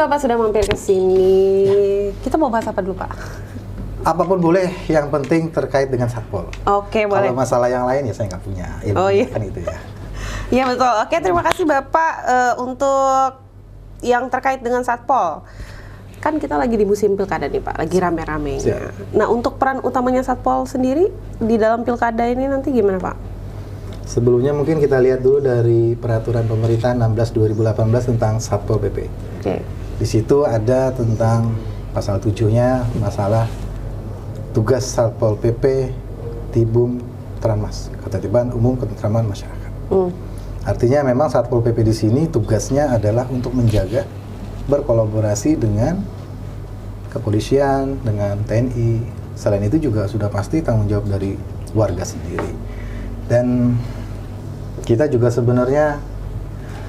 Bapak sudah mampir ke sini. Kita mau bahas apa dulu, Pak? Apapun boleh, yang penting terkait dengan Satpol. Oke, boleh. Kalau masalah yang lain ya saya nggak punya ilmu. Oh, iya. Kan itu ya. Iya betul. Oke, terima kasih Bapak untuk yang terkait dengan Satpol. Kan kita lagi di musim pilkada nih Pak, lagi rame-ramenya. Siap. Nah, untuk peran utamanya Satpol sendiri di dalam pilkada ini nanti gimana Pak? Sebelumnya mungkin kita lihat dulu dari peraturan pemerintah 16/2018 tentang Satpol PP. Oke. Di situ ada tentang pasal 7-nya masalah tugas Satpol PP, Tibum, Tranmas, Ketertiban Umum Ketentraman Masyarakat. Artinya memang Satpol PP di sini tugasnya adalah untuk menjaga, berkolaborasi dengan kepolisian, dengan TNI. Selain itu juga sudah pasti tanggung jawab dari warga sendiri. Dan kita juga sebenarnya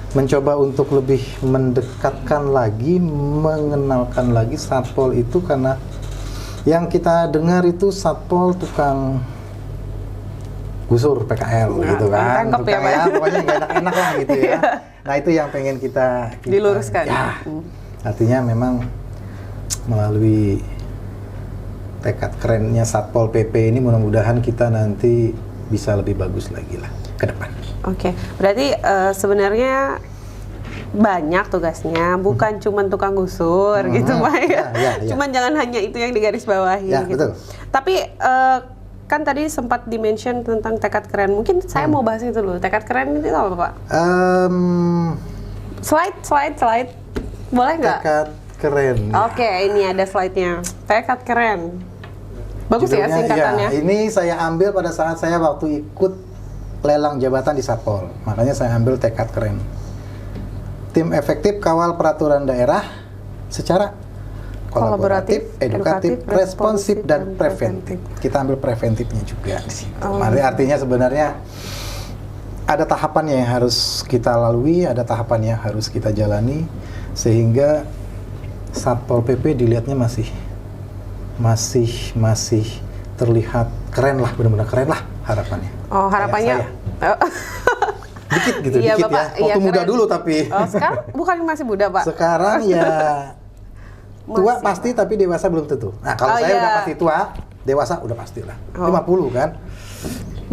mencoba untuk lebih mendekatkan lagi, mengenalkan lagi Satpol itu, karena yang kita dengar itu Satpol tukang gusur PKL gitu kan, tukang ya, pokoknya nggak enak-enak lah gitu ya. Nah itu yang pengen kita diluruskan. Ya, artinya memang melalui tekad kerennya Satpol PP ini mudah-mudahan kita nanti bisa lebih bagus lagi lah ke depan. Oke, berarti sebenarnya banyak tugasnya, bukan cuma tukang gusur gitu Pak ya. Cuman jangan hanya itu yang digarisbawahi ya, gitu. Betul. Tapi kan tadi sempat di-mention tentang tekad keren. Mungkin saya mau bahas itu dulu. Tekad keren itu apa Pak? Slide. Boleh nggak? Tekad keren. Oke, ini ada slide-nya. Tekad keren. Bagus Judulnya, ya singkatannya? Ya, ini saya ambil pada saat saya waktu ikut lelang jabatan di Satpol. Makanya saya ambil tekad keren. Tim efektif kawal peraturan daerah secara kolaboratif, edukatif, responsif, dan preventif. Kita ambil preventifnya juga di situ. Artinya sebenarnya ada tahapannya yang harus kita lalui, ada tahapan yang harus kita jalani, sehingga Satpol PP dilihatnya masih terlihat keren lah, benar-benar keren lah harapannya. Oh, harapannya dikit gitu, iya, dikit Bapak, ya. Waktu muda dulu tapi. Oh, sekarang bukan masih muda Pak? Sekarang ya tua pasti, tapi dewasa belum tentu. Nah kalau saya udah pasti tua, dewasa udah pastilah. 50 kan?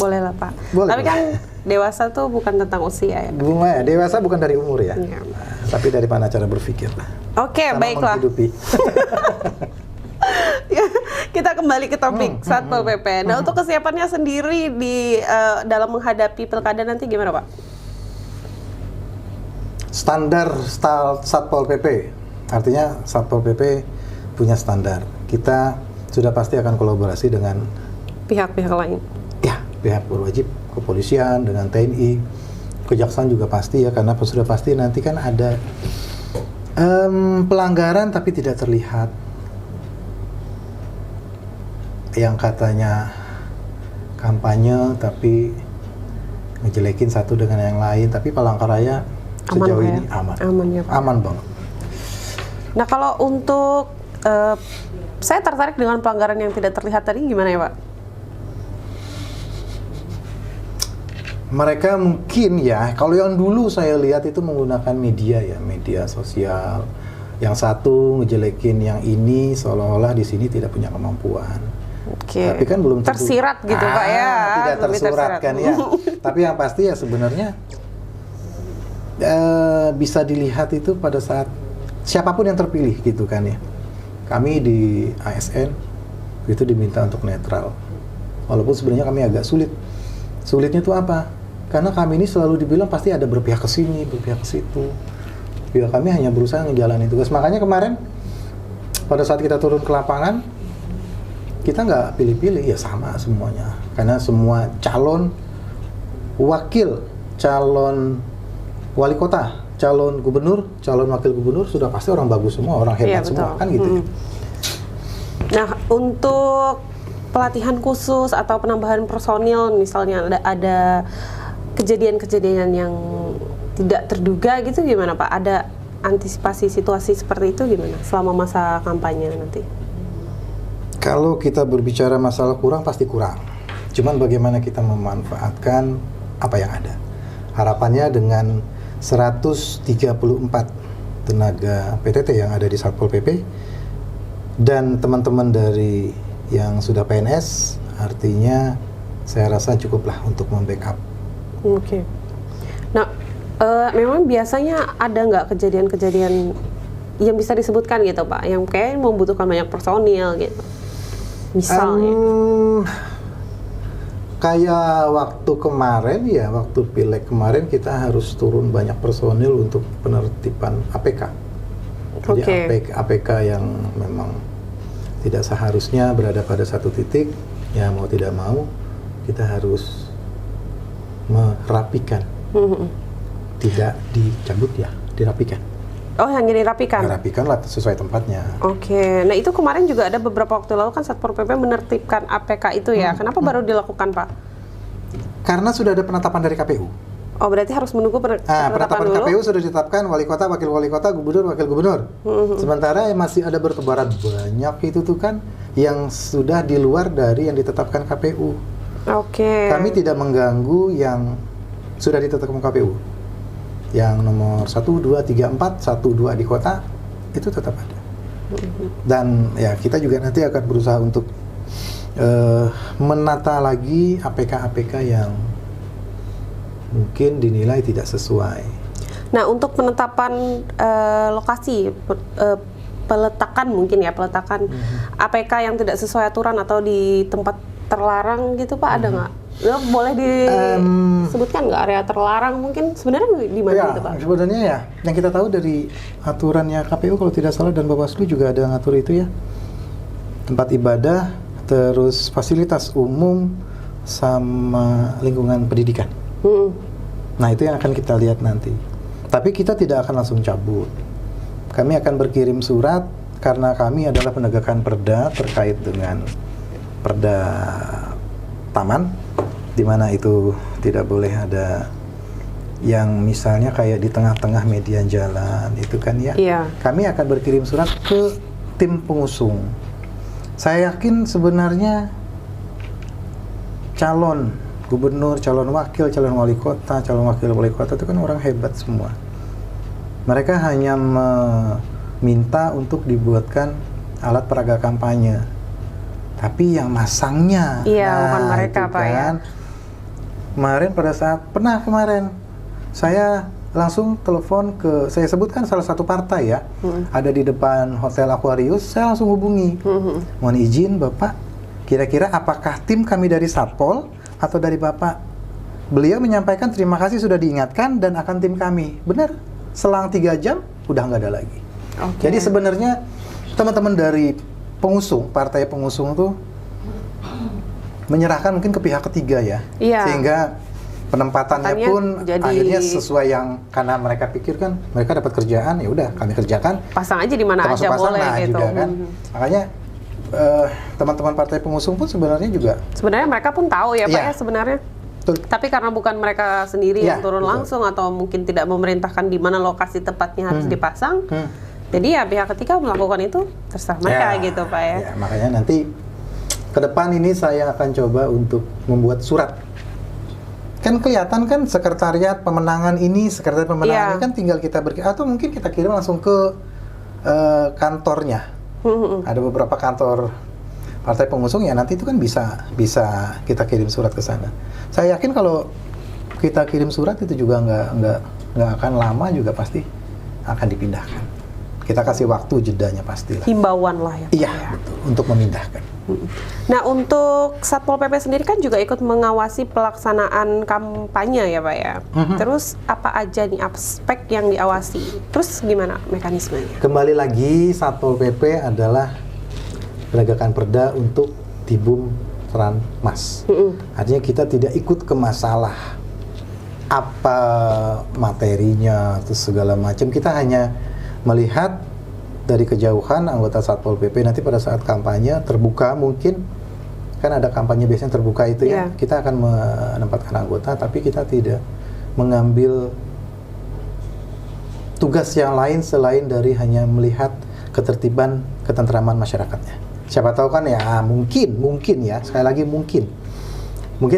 Boleh lah Pak. Boleh, tapi kan dewasa tuh bukan tentang usia ya? Ya, dewasa bukan dari umur ya. Nah, tapi dari mana cara berpikir lah. Oke, baiklah. Kita kembali ke topik Satpol PP. Nah, untuk kesiapannya sendiri di dalam menghadapi pilkada nanti gimana Pak? Standar Satpol PP, artinya Satpol PP punya standar. Kita sudah pasti akan kolaborasi dengan pihak-pihak lain. Ya, pihak berwajib, kepolisian, dengan TNI, kejaksaan juga pasti ya, karena sudah pasti nanti kan ada pelanggaran tapi tidak terlihat. Yang katanya kampanye tapi ngejelekin satu dengan yang lain, tapi Palangkaraya sejauh ini aman banget. Nah kalau untuk saya tertarik dengan pelanggaran yang tidak terlihat tadi gimana ya Pak? Mereka mungkin ya, kalau yang dulu saya lihat itu menggunakan media ya, media sosial. Yang satu ngejelekin yang ini seolah-olah di sini tidak punya kemampuan. Tapi kan belum tersirat gitu Pak ya. Tidak tersurat kan ya. Tapi yang pasti ya sebenarnya bisa dilihat itu pada saat siapapun yang terpilih gitu kan ya. Kami di ASN itu diminta untuk netral. Walaupun sebenarnya kami agak sulit. Sulitnya itu apa? Karena kami ini selalu dibilang pasti ada berpihak ke sini, berpihak ke situ. Ya kami hanya berusaha ngejalanin tugas. Makanya kemarin pada saat kita turun ke lapangan, kita nggak pilih-pilih, ya sama semuanya. Karena semua calon wakil, calon wali kota, calon gubernur, calon wakil gubernur sudah pasti orang bagus semua, orang hebat semua kan gitu. Nah untuk pelatihan khusus atau penambahan personil, misalnya ada kejadian-kejadian yang tidak terduga gitu gimana Pak? Ada antisipasi situasi seperti itu gimana selama masa kampanye nanti? Kalau kita berbicara masalah kurang, pasti kurang. Cuman bagaimana kita memanfaatkan apa yang ada. Harapannya dengan 134 tenaga PTT yang ada di Satpol PP dan teman-teman dari yang sudah PNS, artinya saya rasa cukuplah untuk membackup. Oke. Nah, memang biasanya ada nggak kejadian-kejadian yang bisa disebutkan gitu Pak, yang kayak membutuhkan banyak personil gitu, misalnya? Kayak waktu kemarin ya, waktu pileg kemarin kita harus turun banyak personil untuk penertiban APK. Jadi APK yang memang tidak seharusnya berada pada satu titik, ya mau tidak mau kita harus merapikan, tidak dicabut ya, dirapikan. Oh, hanya dirapikan? Dirapikan lah sesuai tempatnya. Oke, nah itu kemarin juga ada beberapa waktu lalu kan Satpol PP menertibkan APK itu ya, kenapa baru dilakukan Pak? Karena sudah ada penetapan dari KPU. Oh, berarti harus menunggu penetapan dulu? KPU sudah ditetapkan wali kota, wakil wali kota, gubernur, wakil gubernur. Sementara masih ada bertebaran banyak itu tuh kan yang sudah di luar dari yang ditetapkan KPU. Oke. Kami tidak mengganggu yang sudah ditetapkan KPU. Yang nomor 1, 2, 3, 4, 1, 2 di kota itu tetap ada. Dan ya kita juga nanti akan berusaha untuk menata lagi APK-APK yang mungkin dinilai tidak sesuai. Nah, untuk penetapan lokasi, peletakan mungkin ya, peletakan APK yang tidak sesuai aturan atau di tempat terlarang gitu Pak, ada nggak? Boleh disebutkan nggak area terlarang mungkin sebenarnya di mana gitu Pak? Sebenarnya ya, yang kita tahu dari aturannya KPU kalau tidak salah dan Bawaslu juga ada ngatur itu ya. Tempat ibadah, terus fasilitas umum sama lingkungan pendidikan. Nah, itu yang akan kita lihat nanti. Tapi kita tidak akan langsung cabut. Kami akan berkirim surat karena kami adalah penegakan perda terkait dengan perda taman, di mana itu tidak boleh ada yang misalnya kayak di tengah-tengah median jalan itu kan ya. Iya. Kami akan berkirim surat ke tim pengusung. Saya yakin sebenarnya calon gubernur, calon wakil, calon wali kota, calon wakil wali kota itu kan orang hebat semua. Mereka hanya meminta untuk dibuatkan alat peraga kampanye. Tapi yang masangnya, bukan mereka Pak ya. Kemarin pada saat kemarin saya langsung telepon ke, saya sebutkan salah satu partai ya, ada di depan Hotel Aquarius, saya langsung hubungi. Mohon izin Bapak, kira-kira apakah tim kami dari Satpol atau dari Bapak? Beliau menyampaikan terima kasih sudah diingatkan dan akan tim kami. Benar, selang 3 jam udah nggak ada lagi. Jadi sebenarnya teman-teman dari pengusung, partai pengusung tuh menyerahkan mungkin ke pihak ketiga ya, sehingga penempatannya pun akhirnya sesuai yang karena mereka pikirkan mereka dapat kerjaan, ya udah kami kerjakan, pasang aja di mana aja boleh gitu juga, kan. Makanya teman-teman partai pengusung pun sebenarnya mereka pun tahu ya Pak ya sebenarnya. Betul. Tapi karena bukan mereka sendiri yang turun langsung atau mungkin tidak memerintahkan di mana lokasi tepatnya harus dipasang, jadi ya pihak ketiga melakukan itu terserah mereka gitu Pak ya. Makanya nanti ke depan ini saya akan coba untuk membuat surat. Kan kelihatan kan sekretariat pemenangan ini kan tinggal kita atau mungkin kita kirim langsung ke kantornya. Ada beberapa kantor partai pengusung ya, nanti itu kan bisa kita kirim surat ke sana. Saya yakin kalau kita kirim surat itu juga nggak akan lama, juga pasti akan dipindahkan. Kita kasih waktu jedanya pastilah. Himbauan lah ya. Iya, betul, untuk memindahkan. Nah, untuk Satpol PP sendiri kan juga ikut mengawasi pelaksanaan kampanye ya Pak ya. Terus apa aja nih aspek yang diawasi? Terus gimana mekanismenya? Kembali lagi, Satpol PP adalah penegakan perda untuk Tibum Tranmas. Artinya kita tidak ikut ke masalah apa materinya atau segala macam. Kita hanya melihat dari kejauhan anggota Satpol PP nanti pada saat kampanye terbuka, mungkin kan ada kampanye biasanya terbuka itu ya, kita akan menempatkan anggota, tapi kita tidak mengambil tugas yang lain selain dari hanya melihat ketertiban ketentraman masyarakatnya. Siapa tahu kan ya, mungkin ya, sekali lagi mungkin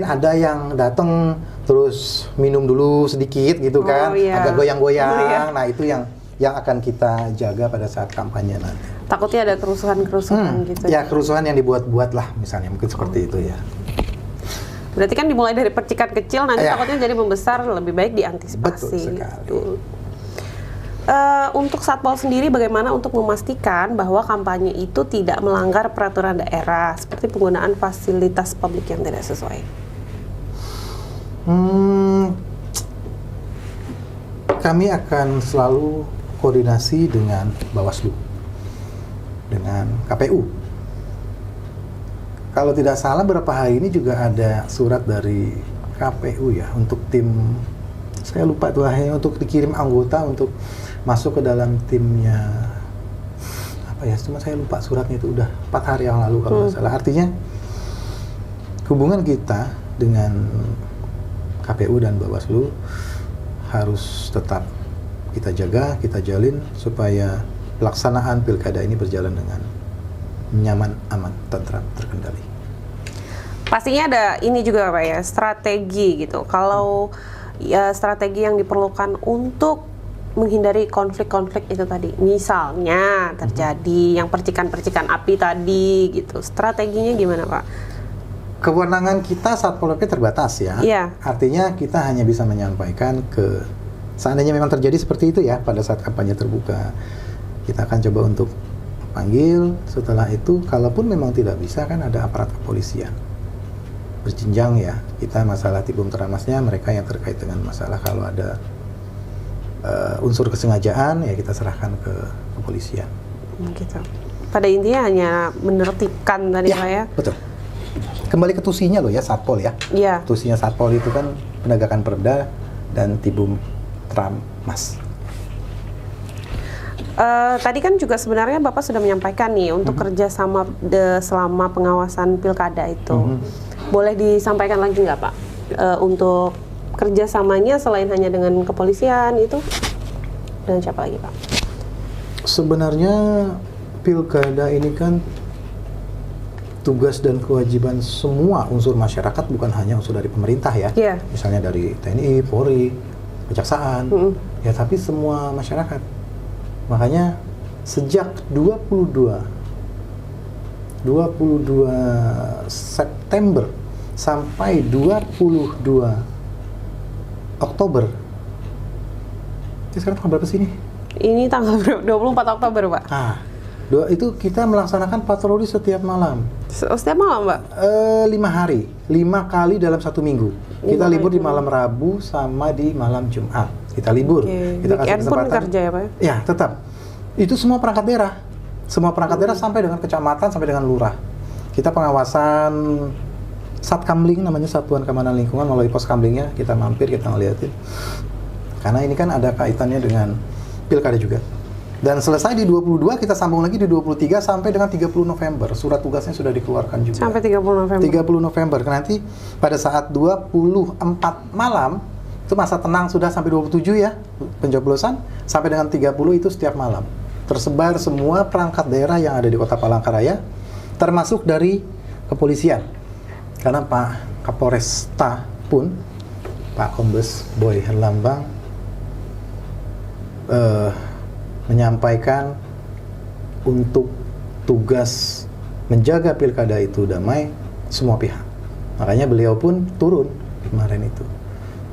ada yang datang terus minum dulu sedikit gitu kan, agak goyang-goyang. Nah itu yang yang akan kita jaga pada saat kampanye nanti. Takutnya ada kerusuhan-kerusuhan gitu. Ya kerusuhan yang dibuat-buat lah misalnya, mungkin seperti itu ya. Berarti kan dimulai dari percikan kecil, nanti Ya. takutnya jadi membesar, lebih baik diantisipasi. Betul sekali. Gitu. Untuk Satpol sendiri bagaimana untuk memastikan bahwa kampanye itu tidak melanggar peraturan daerah seperti penggunaan fasilitas publik yang tidak sesuai? Kami akan selalu koordinasi dengan Bawaslu, dengan KPU. Kalau tidak salah beberapa hari ini juga ada surat dari KPU ya untuk tim, saya lupa tuh akhirnya, untuk dikirim anggota untuk masuk ke dalam timnya apa ya, cuma saya lupa suratnya, itu udah 4 hari yang lalu kalau nggak salah. Artinya hubungan kita dengan KPU dan Bawaslu harus tetap kita jaga, kita jalin supaya pelaksanaan pilkada ini berjalan dengan nyaman, aman, tentram, terkendali. Pastinya ada ini juga Pak ya, strategi gitu. Kalau ya strategi yang diperlukan untuk menghindari konflik-konflik itu tadi. Misalnya terjadi yang percikan-percikan api tadi gitu. Strateginya gimana Pak? Kewenangan kita Satpol PP terbatas ya. Iya. Artinya kita hanya bisa menyampaikan ke, seandainya memang terjadi seperti itu ya pada saat kampanye terbuka, kita akan coba untuk panggil. Setelah itu kalaupun memang tidak bisa, kan ada aparat kepolisian berjenjang ya. Kita masalah tibum teramasnya, mereka yang terkait dengan masalah kalau ada unsur kesengajaan ya kita serahkan ke kepolisian. Gitu. Pada intinya hanya menertibkan tadi Pak ya. Betul. Kembali ke tusinya loh ya Satpol ya. Iya. Tusinya Satpol itu kan penegakan perda dan tibum teramas. Tadi kan juga sebenarnya Bapak sudah menyampaikan nih untuk kerjasama selama pengawasan pilkada itu. Boleh disampaikan lagi nggak Pak? Untuk kerjasamanya selain hanya dengan kepolisian itu, dan siapa lagi Pak? Sebenarnya pilkada ini kan tugas dan kewajiban semua unsur masyarakat, bukan hanya unsur dari pemerintah ya. Iya. Misalnya dari TNI, Polri, Kejaksaan, ya tapi semua masyarakat. Makanya sejak 22 September sampai 22 Oktober. Ini sekarang tanggal berapa sih ini? Ini tanggal 24 Oktober Pak. Ah, itu kita melaksanakan patroli setiap malam. Setiap malam Pak? 5 hari, 5 kali dalam 1 minggu. Kita libur di malam Rabu sama di malam Jumat. Kita libur. Kita Weekend pun kerja ya Pak? Ya, tetap. Itu semua perangkat daerah. Semua perangkat daerah sampai dengan kecamatan, sampai dengan lurah. Kita pengawasan Satkamling, namanya Satuan Keamanan Lingkungan, melalui pos kamlingnya kita mampir, kita ngeliatin. Karena ini kan ada kaitannya dengan pilkada juga. Dan selesai di 22, kita sambung lagi di 23 sampai dengan 30 November. Surat tugasnya sudah dikeluarkan juga. Sampai 30 November. 30 November. Nanti pada saat 24 malam, itu masa tenang sudah sampai 27 ya, pencoblosan, sampai dengan 30 itu setiap malam. Tersebar semua perangkat daerah yang ada di Kota Palangkaraya, termasuk dari kepolisian. Karena Pak Kapolresta pun, Pak Kombes Boy Herlambang, menyampaikan untuk tugas menjaga pilkada itu damai semua pihak. Makanya beliau pun turun kemarin itu.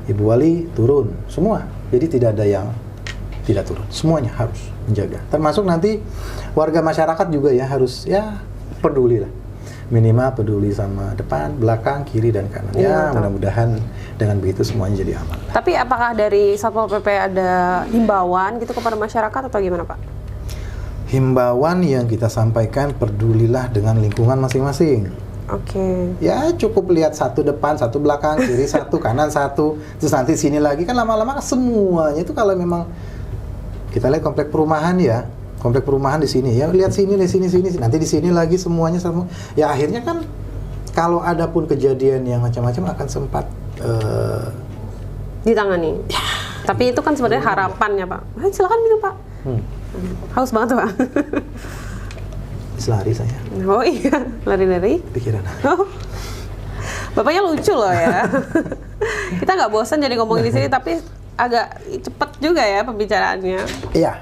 Ibu Wali turun, semua. Jadi tidak ada yang tidak turun. Semuanya harus menjaga. Termasuk nanti warga masyarakat juga ya harus ya peduli lah. Minimal peduli sama depan, belakang, kiri, dan kanan. Ya, mudah-mudahan dengan begitu semuanya jadi aman. Tapi apakah dari Satpol PP ada himbauan gitu kepada masyarakat atau gimana Pak? Himbauan yang kita sampaikan, pedulilah dengan lingkungan masing-masing. Oke. Ya cukup lihat satu depan, satu belakang, kiri satu, kanan satu, terus nanti sini lagi, kan lama-lama semuanya itu kalau memang kita lihat komplek perumahan ya, komplek perumahan di sini ya, lihat sini, nanti di sini lagi semuanya semua. Ya akhirnya kan kalau ada pun kejadian yang macam-macam akan sempat ditangani. Ya. Tapi itu kan sebenarnya harapannya Pak. Silakan minum Pak. Haus banget Pak. Lari saya. Oh iya, lari-lari. Pikiran. Oh. Bapaknya lucu loh ya. Kita nggak bosan jadi ngomongin di sini, tapi agak cepet juga ya pembicaraannya. Iya.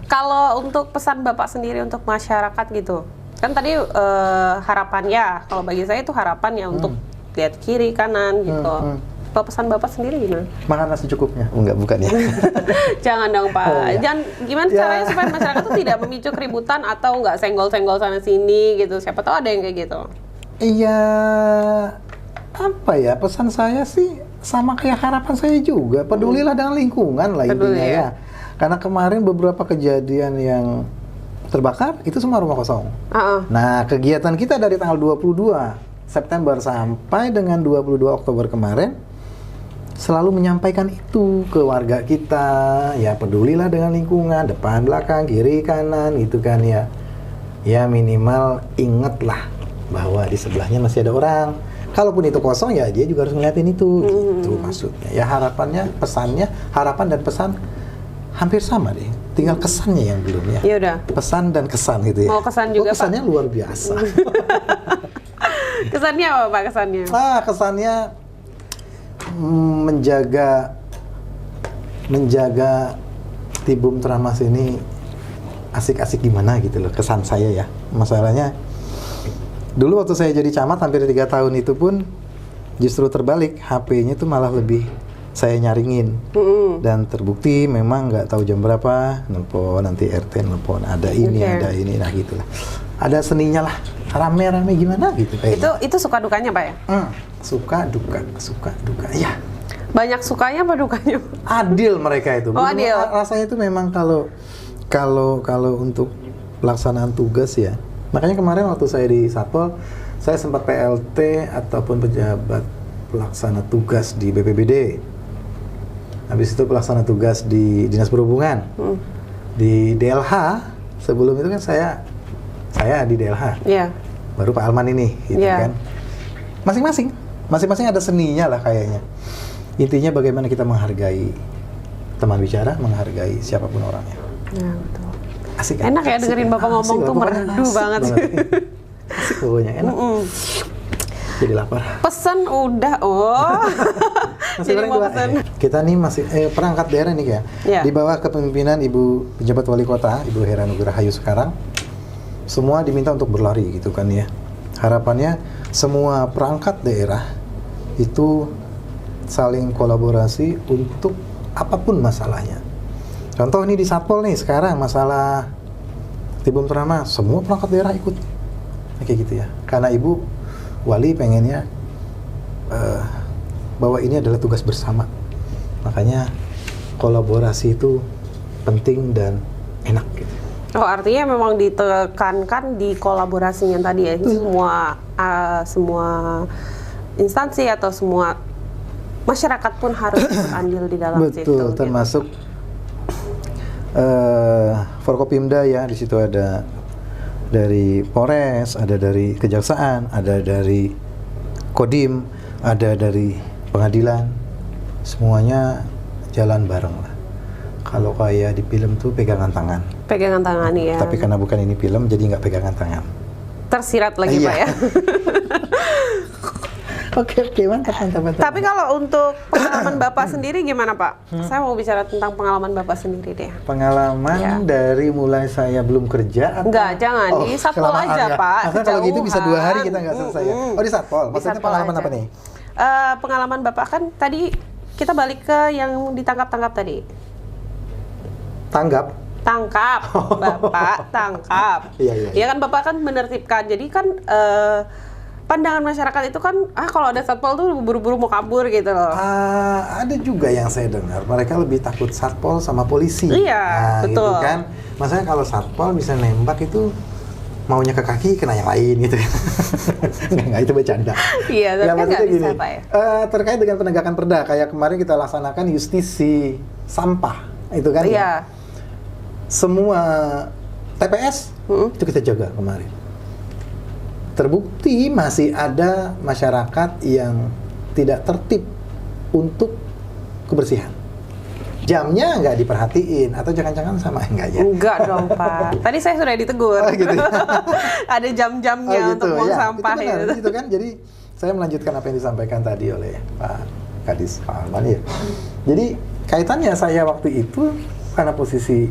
Kalau untuk pesan Bapak sendiri untuk masyarakat gitu, kan tadi harapannya, kalau bagi saya itu harapannya untuk lihat kiri kanan gitu. Kalau pesan Bapak sendiri gimana? Makan secukupnya. Enggak, bukan ya. Jangan dong Pak. Oh, iya. Jangan, gimana caranya supaya masyarakat tuh tidak memicu keributan atau nggak senggol-senggol sana sini gitu. Siapa tahu ada yang kayak gitu. Iya, apa ya, pesan saya sih sama kayak harapan saya juga. Pedulilah dengan lingkungan lah Peduli, intinya ya. ya. Karena kemarin beberapa kejadian yang terbakar itu semua rumah kosong. Nah, kegiatan kita dari tanggal 22 September sampai dengan 22 Oktober kemarin selalu menyampaikan itu ke warga kita, ya pedulilah dengan lingkungan, depan, belakang, kiri, kanan, gitu kan ya. Ya minimal ingatlah bahwa di sebelahnya masih ada orang. Kalaupun itu kosong ya dia juga harus ngeliatin itu, gitu maksudnya. Ya harapannya, pesannya, harapan dan pesan hampir sama deh. Tinggal kesannya yang belum ya. Ya udah. Pesan dan kesan gitu ya. Mau kesan juga, kesannya Pak? luar biasa. Kesannya apa Pak kesannya? Kesannya menjaga Tibum Tranmas ini asik-asik gimana gitu loh, kesan saya ya. Masalahnya dulu waktu saya jadi camat hampir 3 tahun itu pun justru terbalik, HP-nya tuh malah lebih saya nyaringin. Dan terbukti memang nggak tahu jam berapa nelpon, nanti RT nelpon, ada ini, ada ini, nah gitulah. Ada seninya lah, rame-rame gimana gitu kayaknya. Itu suka dukanya Pak ya? Suka duka, ya. Banyak sukanya apa dukanya? Adil mereka itu. Oh, adil. Rasanya itu memang kalau untuk pelaksanaan tugas ya. Makanya kemarin waktu saya di Satpol, saya sempat PLT ataupun pejabat pelaksana tugas di BPBD. Habis itu pelaksana tugas di Dinas Perhubungan. Di DLH, sebelum itu kan saya di DLH. Iya. Baru Pak Alman ini, gitu kan. Masing-masing ada seninya lah kayaknya. Intinya bagaimana kita menghargai teman bicara, menghargai siapapun orangnya. Ya, betul. Asik. Enak ya dengerin Bapak ngomong tuh, merdu banget sih. Asik pokoknya, enak. Jadi lapar. Pesan udah, jadi mau pesan. Kita nih masih perangkat daerah nih ya. Di bawah kepemimpinan Ibu Pejabat Wali Kota, Ibu Hera Nugrahayu sekarang, semua diminta untuk berlari gitu kan ya. Harapannya semua perangkat daerah itu saling kolaborasi untuk apapun masalahnya. Contoh ini di Satpol nih sekarang masalah Tibum Tranmas, semua perangkat daerah ikut. Kayak gitu ya. Karena Ibu Wali pengennya bahwa ini adalah tugas bersama. Makanya kolaborasi itu penting dan enak gitu. Oh, artinya memang ditekankan di kolaborasinya tadi ya. Semua instansi atau semua masyarakat pun harus andil di dalam situ. Betul, termasuk Forkopimda ya, di situ ada dari Polres, ada dari Kejaksaan, ada dari Kodim, ada dari pengadilan, semuanya jalan bareng lah. Kalau kayak di film tuh pegangan tangan. Pegangan tangan ya. Tapi karena bukan ini film, jadi nggak pegangan tangan. Tersirat lagi Pak ya. Oke, mantap. Tapi kalau untuk pengalaman Bapak sendiri gimana Pak? Saya mau bicara tentang pengalaman Bapak sendiri deh. Pengalaman dari mulai saya belum kerja atau? Enggak, jangan. Di Satpol aja ya. Pak. Masa kalau gitu bisa 2 hari kita nggak selesai ya? Oh di Satpol, maksudnya Satpol pengalaman aja. apa nih? Pengalaman Bapak kan tadi kita balik ke yang ditangkap-tangkap tadi. Tangkap, Bapak tangkap. Iya. Ya kan Bapak kan menertibkan. Jadi kan pandangan masyarakat itu kan kalau ada Satpol tuh buru-buru mau kabur gitu loh. Ada juga yang saya dengar mereka lebih takut Satpol sama polisi. Iya, betul. Gitu kan. Maksudnya kalau Satpol bisa nembak itu maunya ke kaki kena yang lain gitu. Nggak, itu bercanda. Iya, tapi kan maksudnya nggak bisa Pak ya. Terkait dengan penegakan perda, kayak kemarin kita laksanakan justisi sampah, itu kan. Iya. Semua TPS itu kita jaga kemarin. Terbukti masih ada masyarakat yang tidak tertib untuk kebersihan. Jamnya nggak diperhatiin atau jangan-jangan sama enggak ya? Enggak dong Pak. Tadi saya sudah ditegur. Gitu. Ada jam-jamnya untuk buang sampah itu benar, gitu kan. Jadi saya melanjutkan apa yang disampaikan tadi oleh Pak Kadis Aman ya. Jadi kaitannya saya waktu itu karena posisi,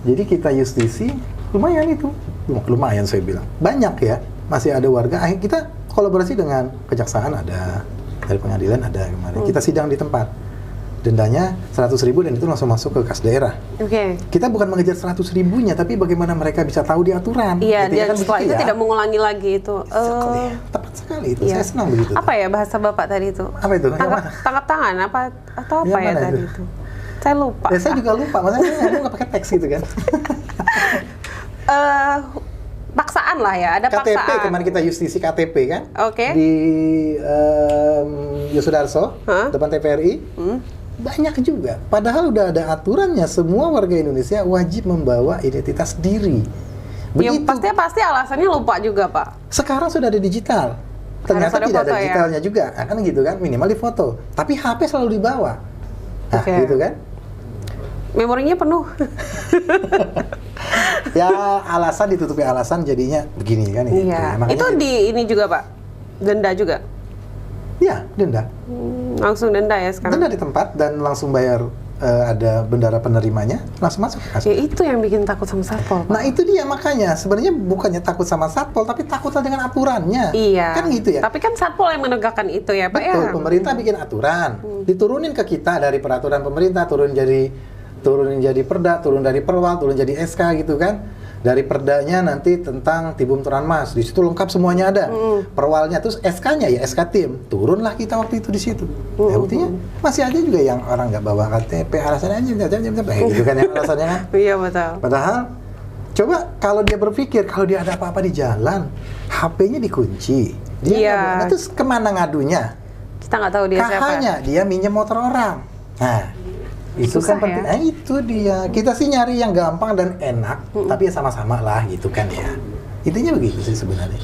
jadi kita justisi lumayan itu, lumayan saya bilang, banyak ya, masih ada warga. Akhirnya kita kolaborasi dengan kejaksaan ada, dari pengadilan ada kemarin. Kita sidang di tempat. Dendanya 100.000 dan itu langsung masuk ke kas daerah. Oke. Kita bukan mengejar 100.000-nya, tapi bagaimana mereka bisa tahu di aturan. Iya, gitu ya, dan kan setelah begitu itu ya. tidak mengulangi lagi itu. Tepat sekali itu. Iya. Saya senang begitu. Apa ya bahasa Bapak tadi itu? Apa itu? Yang mana? Tangkap tangan apa atau apa Yang ya mana tadi itu? itu? Saya lupa. Ya, saya juga lupa, maksudnya saya nggak pakai teks gitu kan. Paksaan lah ya, ada KTP paksaan. kemarin kita justisi KTP kan. Oke. Di Yosudarso, Hah? depan TVRI. Banyak juga. Padahal udah ada aturannya, semua warga Indonesia wajib membawa identitas diri. Ya, Begitu. pasti alasannya lupa juga, Pak. Sekarang sudah ada digital. Ternyata ada tidak foto ada ya? digitalnya juga. Nah, kan gitu kan, minimal di foto. Tapi HP selalu dibawa. Nah, Oke. gitu kan. Memorinya penuh. Ya, alasan ditutupi alasan jadinya begini kan. Gitu. Iya. Makanya Itu di ini juga, Pak. Denda juga. ya, denda. Langsung denda ya sekarang. Denda di tempat dan langsung bayar, ada bendara penerimanya, langsung masuk ke kas. Ya itu yang bikin takut sama satpol, Pak. Nah itu dia makanya, sebenarnya bukannya takut sama satpol, tapi takutlah dengan aturannya. Iya. Kan gitu ya? Tapi kan satpol yang menegakkan itu ya, Pak Betul, ya. pemerintah bikin aturan, diturunin ke kita dari peraturan pemerintah, turunin jadi perda, turun dari perwal, turun jadi SK gitu kan. Dari perdanya nanti tentang Tibum Tranmas, di situ lengkap semuanya ada. Perwalnya, terus SK-nya ya SK tim, turunlah kita waktu itu di situ. Ya buktinya masih ada juga yang orang nggak bawa KTP, alasannya aja gitu kan ya alasannya kan. Iya, betul. Padahal coba kalau dia berpikir kalau dia ada apa-apa di jalan, HP-nya dikunci, dia Iya. nggak bawa, terus kemana ngadunya? Kita nggak tahu dia siapa. KH-nya dia minjem motor orang. Nah, itu Susah kan penting. ya? Nah, itu dia. Kita sih nyari yang gampang dan enak, tapi ya sama-sama lah gitu kan ya. Intinya begitu sih sebenarnya.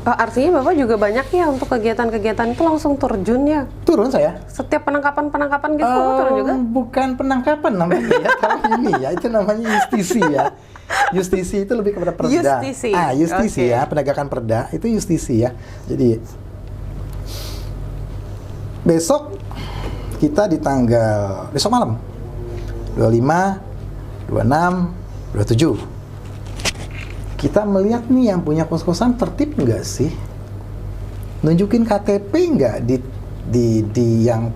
Artinya Bapak juga banyak ya untuk kegiatan-kegiatan itu langsung terjun ya? Turun saya. Setiap penangkapan-penangkapan gitu Bapak turun juga? Bukan penangkapan namanya ya, tapi ini ya, itu namanya justisi ya. Justisi itu lebih kepada perda. Justisi. Justisi Oke. ya, penegakan perda itu justisi ya. Jadi besok kita di tanggal besok malam 25, 26, 27 kita melihat nih yang punya kos-kosan tertib nggak sih? Nunjukin KTP nggak di yang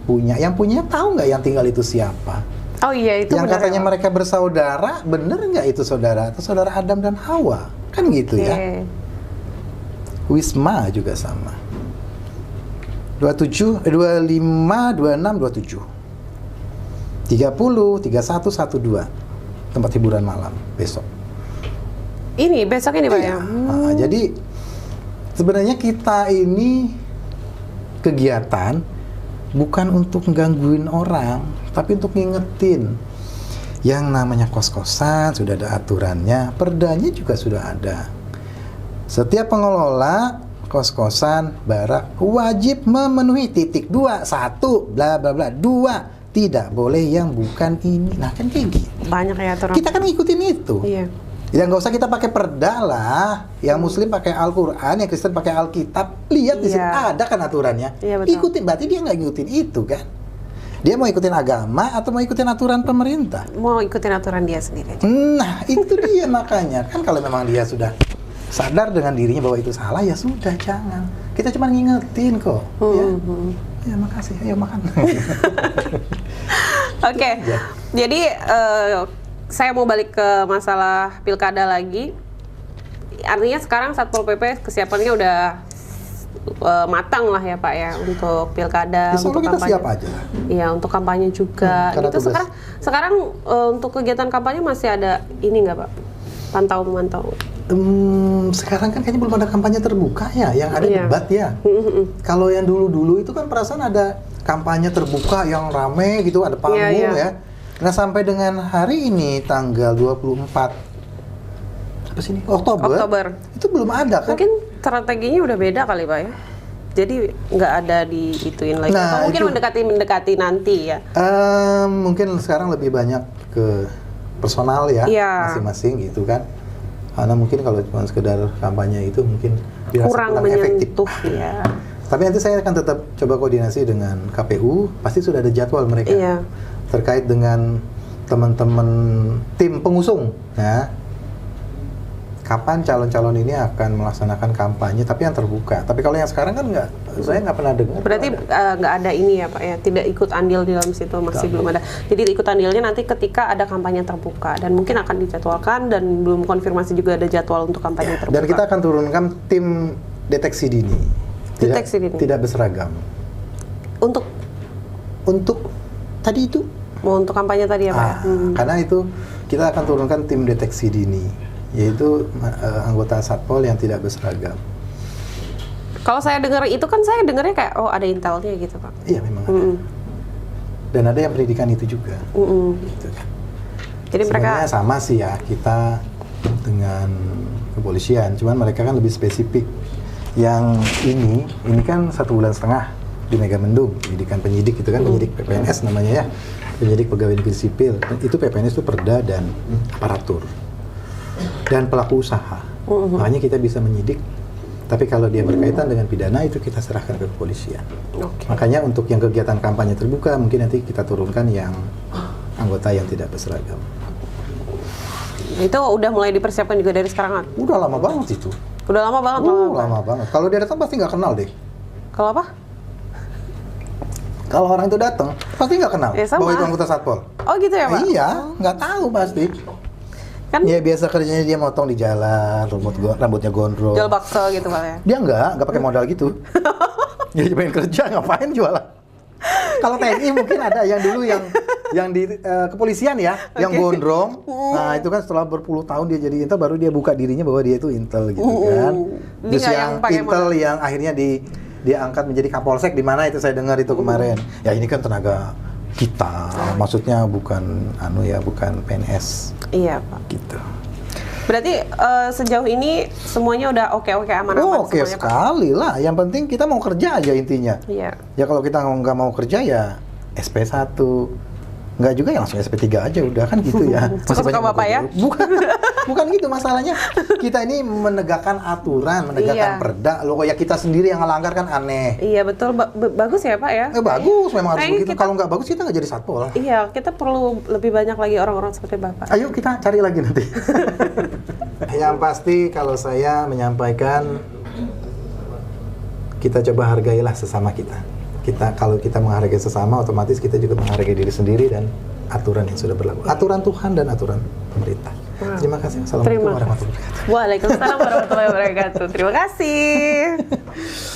punya tahu nggak yang tinggal itu siapa? Oh iya, itu Yang benar katanya ya, Pak. mereka bersaudara, bener nggak itu saudara? Atau saudara Adam dan Hawa? Kan gitu ya. Oke. Wisma juga sama. 25, 26, 27. 30, 31, 12. Tempat hiburan malam besok. Ini besok ini Pak Iya. ya? Jadi sebenarnya kita ini kegiatan bukan untuk gangguin orang, tapi untuk ngingetin. Yang namanya kos-kosan sudah ada aturannya, perdanya juga sudah ada. Setiap pengelola kos-kosan, barak wajib memenuhi titik 2, 1, bla bla bla, 2, tidak boleh yang bukan ini. Nah kan kayak gitu. Banyak ya aturan. Kita kan ngikutin itu. Iya. Ya nggak usah kita pakai perda lah. Yang Muslim pakai Al-Quran, yang Kristen pakai Alkitab. Lihat di situ Iya. ada kan aturannya. Iya, betul. Ikutin, berarti dia nggak ngikutin itu kan? Dia mau ikutin agama atau mau ikutin aturan pemerintah? Mau ikutin aturan dia sendiri aja. Nah itu dia makanya kan kalau memang dia sudah sadar dengan dirinya bahwa itu salah ya sudah jangan. Kita cuma ngingetin kok. Ya makasih, ayo makan. Oke, Ya. jadi saya mau balik ke masalah pilkada lagi. Artinya sekarang Satpol PP kesiapannya udah matang lah ya Pak ya untuk pilkada, Insya Allah untuk kita kampanye. siap aja. Iya, untuk kampanye juga. Karena Gitu. tugas. Sekarang untuk kegiatan kampanye masih ada ini nggak Pak? Memantau. Sekarang kan kayaknya belum ada kampanye terbuka ya, yang ada Iya. debat ya. Kalau yang dulu-dulu itu kan perasaan ada kampanye terbuka yang rame gitu, ada panggung Iya. ya. Nah sampai dengan hari ini tanggal 24 apa sih ini? Oktober. Itu belum ada kan? Mungkin strateginya udah beda kali Pak ya. Jadi nggak ada diituin lagi. Nah, Atau mungkin itu. mendekati nanti ya. Mungkin sekarang lebih banyak ke personal ya, Iya. masing-masing gitu kan. Karena mungkin kalau cuma sekedar kampanye itu mungkin dirasa Kurang efektif. menyentuh ya. Tapi nanti saya akan tetap coba koordinasi dengan KPU, pasti sudah ada jadwal mereka Iya. terkait dengan teman-teman tim pengusung. Ya, kapan calon-calon ini akan melaksanakan kampanye, tapi yang terbuka. Tapi kalau yang sekarang kan nggak, saya nggak pernah dengar. Berarti nggak ada ini ya Pak ya, tidak ikut andil di dalam situ, masih Nggak. belum ada. Jadi ikut andilnya nanti ketika ada kampanye terbuka dan mungkin akan dijadwalkan dan belum konfirmasi juga ada jadwal untuk kampanye terbuka. Dan kita akan turunkan tim deteksi dini. Deteksi dini. Tidak berseragam. Untuk Untuk tadi itu. mau untuk kampanye tadi ya Pak ya? Karena itu kita akan turunkan tim deteksi dini, yaitu anggota Satpol yang tidak berseragam. Kalau saya dengar itu kan saya dengarnya kayak oh ada intelnya gitu Pak. Iya memang ada. Dan ada yang pendidikan itu juga. Gitu kan. Jadi Sebenarnya mereka sama sih ya kita dengan kepolisian, cuman mereka kan lebih spesifik. Yang ini kan 1,5 bulan di Megamendung, pendidikan penyidik itu kan penyidik PPNS namanya ya, penyidik pegawai negeri sipil. Itu PPNS itu perda dan aparatur dan pelaku usaha. Makanya kita bisa menyidik. Tapi kalau dia berkaitan dengan pidana itu kita serahkan ke kepolisian. Oke. Makanya untuk yang kegiatan kampanye terbuka mungkin nanti kita turunkan yang anggota yang tidak berseragam. itu udah mulai dipersiapkan juga dari sekarang kan? Udah lama banget itu. Udah lama banget Lama banget. Kalau dia datang pasti nggak kenal deh. Kalau apa? Kalau orang itu datang pasti nggak kenal Ya, sama. bahwa itu anggota Satpol. Oh gitu ya Pak? Iya, nggak tahu pasti. Kan Ya biasa kerjanya dia motong di jalan, rambutnya gondrong. jual bakso gitu Pak ya? Dia nggak pakai modal gitu. Dia pengen kerja, ngapain jualan? Kalau TNI mungkin ada yang dulu yang di kepolisian ya, yang gondrong. Nah itu kan setelah berpuluh tahun dia jadi intel, baru dia buka dirinya bahwa dia itu intel gitu kan. Ini Terus nggak yang yang pakai intel yang akhirnya dia angkat menjadi Kapolsek di mana itu saya dengar itu kemarin. Ya ini kan tenaga kita, maksudnya bukan bukan PNS Iya Pak. gitu. Berarti sejauh ini semuanya udah oke-oke aman-aman Oh, oke semuanya Pak? sekali lah. Yang penting kita mau kerja aja intinya. Iya. Ya kalau kita nggak mau kerja ya SP1. Nggak juga ya langsung SP3 aja udah kan gitu ya. Suka-suka banyak Bapak ya? Bukan gitu masalahnya. Kita ini menegakkan aturan, menegakkan Iya. perda. Loh ya kita sendiri yang ngelanggar kan aneh. Iya betul, bagus ya Pak ya? Bagus memang harus Kayaknya begitu. kita- Kalau nggak bagus kita nggak jadi satpol. Iya, kita perlu lebih banyak lagi orang-orang seperti Bapak. Ayo kita cari lagi nanti. Yang pasti kalau saya menyampaikan kita coba hargailah sesama kita. Kalau kita menghargai sesama, otomatis kita juga menghargai diri sendiri dan aturan yang sudah berlaku. Aturan Tuhan dan aturan pemerintah. Terima kasih. Assalamualaikum warahmatullahi wabarakatuh. Waalaikumsalam warahmatullahi wabarakatuh. Terima kasih.